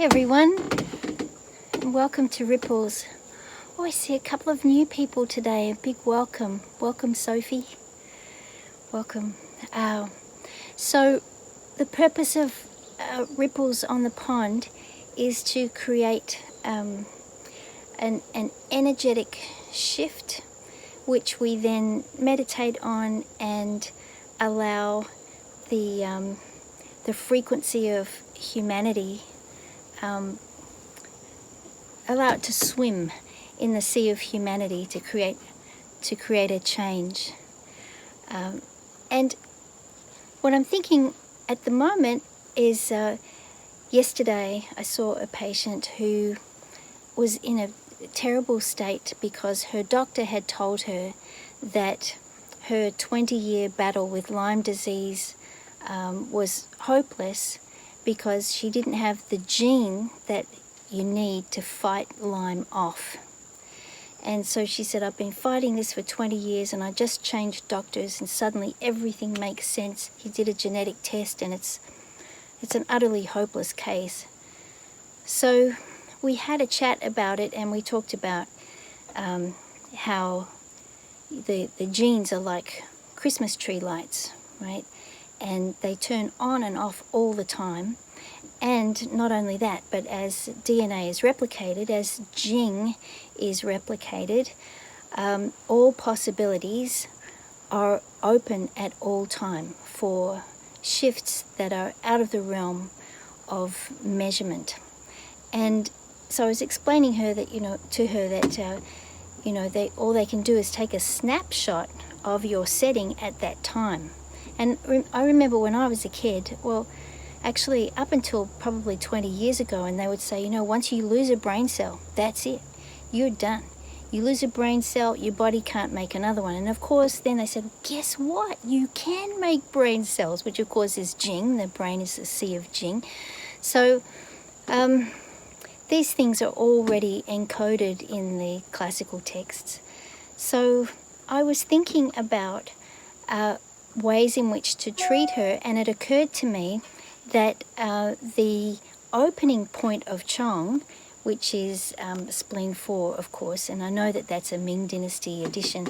everyone, and welcome to Ripples. Oh, I see a couple of new people today. A big welcome. Welcome, Sophie. Welcome. So the purpose of Ripples on the Pond is to create an energetic shift, which we then meditate on and allow the frequency of humanity, allow it to swim in the sea of humanity to create a change. And what I'm thinking at the moment is, yesterday I saw a patient who was in a terrible state because her doctor had told her that her 20-year battle with Lyme disease was hopeless because she didn't have the gene that you need to fight Lyme off. And so she said, I've been fighting this for 20 years and I just changed doctors and suddenly everything makes sense. He did a genetic test and it's an utterly hopeless case. So we had a chat about it and we talked about how the genes are like Christmas tree lights, right? And they turn on and off all the time. And not only that, but as DNA is replicated, as Jing is replicated, all possibilities are open at all time for shifts that are out of the realm of measurement. And so I was explaining to her that all they can do is take a snapshot of your setting at that time. And I remember when I was a kid, well, actually up until probably 20 years ago, and they would say, once you lose a brain cell, that's it, you're done. You lose a brain cell, your body can't make another one. And of course, then they said, guess what? You can make brain cells, which of course is Jing. The brain is a sea of Jing. So these things are already encoded in the classical texts. So I was thinking about ways in which to treat her, and it occurred to me that the opening point of Chong, which is spleen 4, of course, and I know that that's a Ming Dynasty edition,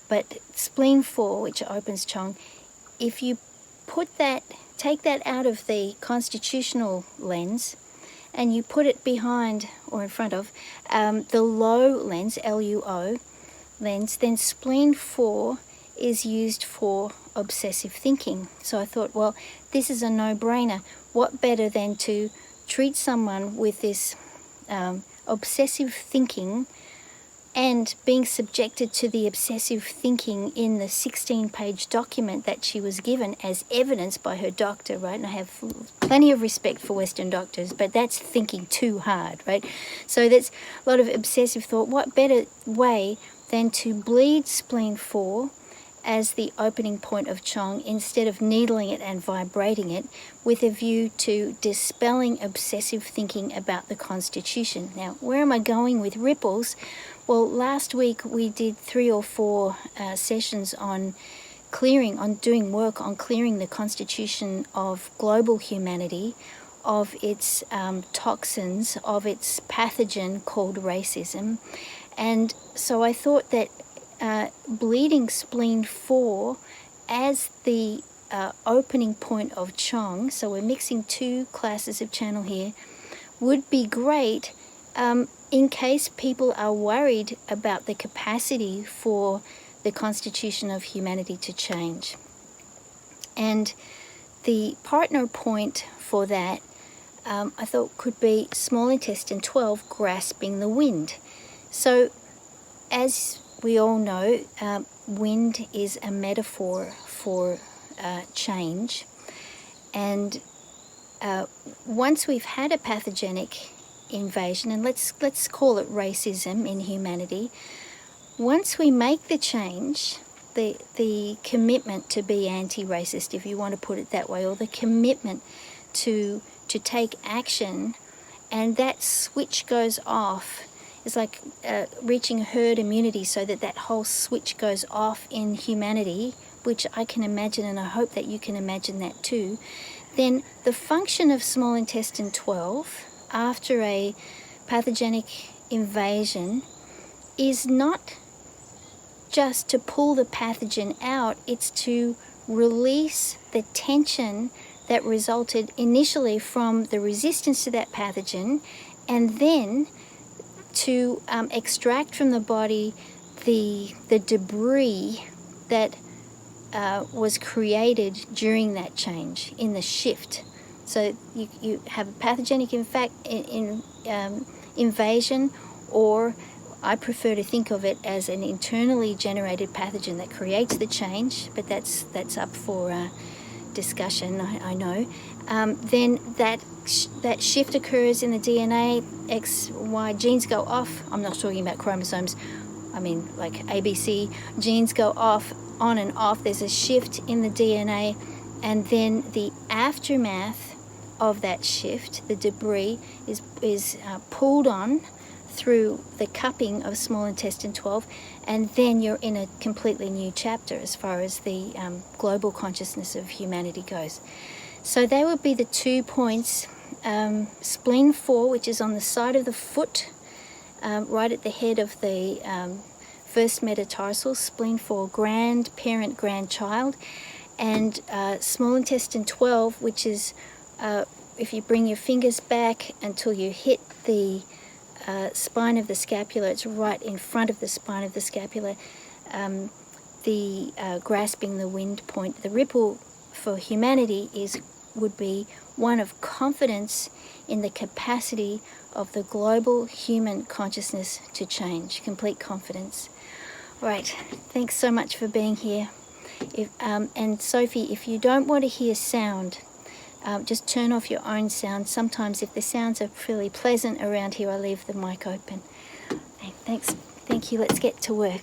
but spleen 4, which opens Chong, if you take that out of the constitutional lens and you put it behind or in front of the low lens, LUO lens, then spleen 4 is used for obsessive thinking. So I thought, well, this is a no-brainer. What better than to treat someone with this obsessive thinking and being subjected to the obsessive thinking in the 16-page document that she was given as evidence by her doctor, right? And I have plenty of respect for Western doctors, but that's thinking too hard, right? So that's a lot of obsessive thought. What better way than to bleed spleen 4 as the opening point of Chong instead of needling it and vibrating it, with a view to dispelling obsessive thinking about the Constitution. Now, where am I going with Ripples? Well, last week we did 3 or 4 sessions on doing work on clearing the Constitution of global humanity, of its toxins, of its pathogen called racism. And so I thought that bleeding spleen 4 as the opening point of Chong, so we're mixing 2 classes of channel here, would be great in case people are worried about the capacity for the Constitution of humanity to change. And the partner point for that, I thought, could be small intestine 12, grasping the wind. So as we all know, wind is a metaphor for change. And once we've had a pathogenic invasion, and let's call it racism in humanity, once we make the change, the commitment to be anti-racist, if you want to put it that way, or the commitment to take action, and that switch goes off, it's like reaching herd immunity, so that whole switch goes off in humanity, which I can imagine, and I hope that you can imagine that too. Then the function of small intestine 12 after a pathogenic invasion is not just to pull the pathogen out, it's to release the tension that resulted initially from the resistance to that pathogen, and then to extract from the body the debris that was created during that change in the shift. So you have a pathogenic invasion, or I prefer to think of it as an internally generated pathogen that creates the change, but that's up for discussion, I know. Then that shift occurs in the DNA, X, Y, genes go off. I'm not talking about chromosomes, I mean like ABC, genes go off, on and off. There's a shift in the DNA, and then the aftermath of that shift, the debris, is pulled on through the cupping of small intestine 12, and then you're in a completely new chapter as far as the global consciousness of humanity goes. So they would be the 2 points. Spleen 4, which is on the side of the foot, right at the head of the first metatarsal, spleen 4, grandparent, grandchild, and small intestine 12, which is, if you bring your fingers back until you hit the spine of the scapula, it's right in front of the spine of the scapula, the grasping the wind point. The ripple for humanity would be one of confidence in the capacity of the global human consciousness to change, complete confidence. Right, thanks so much for being here. And Sophie, if you don't want to hear sound, just turn off your own sound. Sometimes if the sounds are fairly pleasant around here, I leave the mic open. Thanks. Thank you. Let's get to work.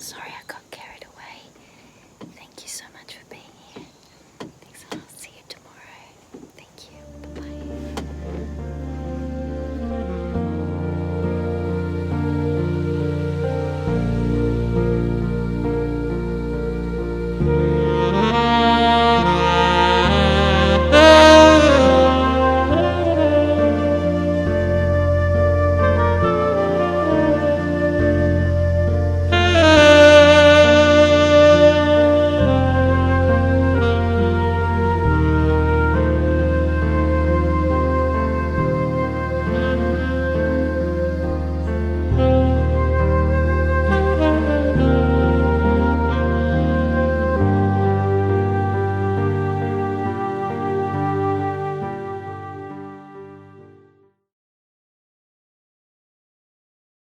sorry I got carried away. Thank you so much for being here. Thanks, and I'll see you tomorrow. Thank you. Bye-bye.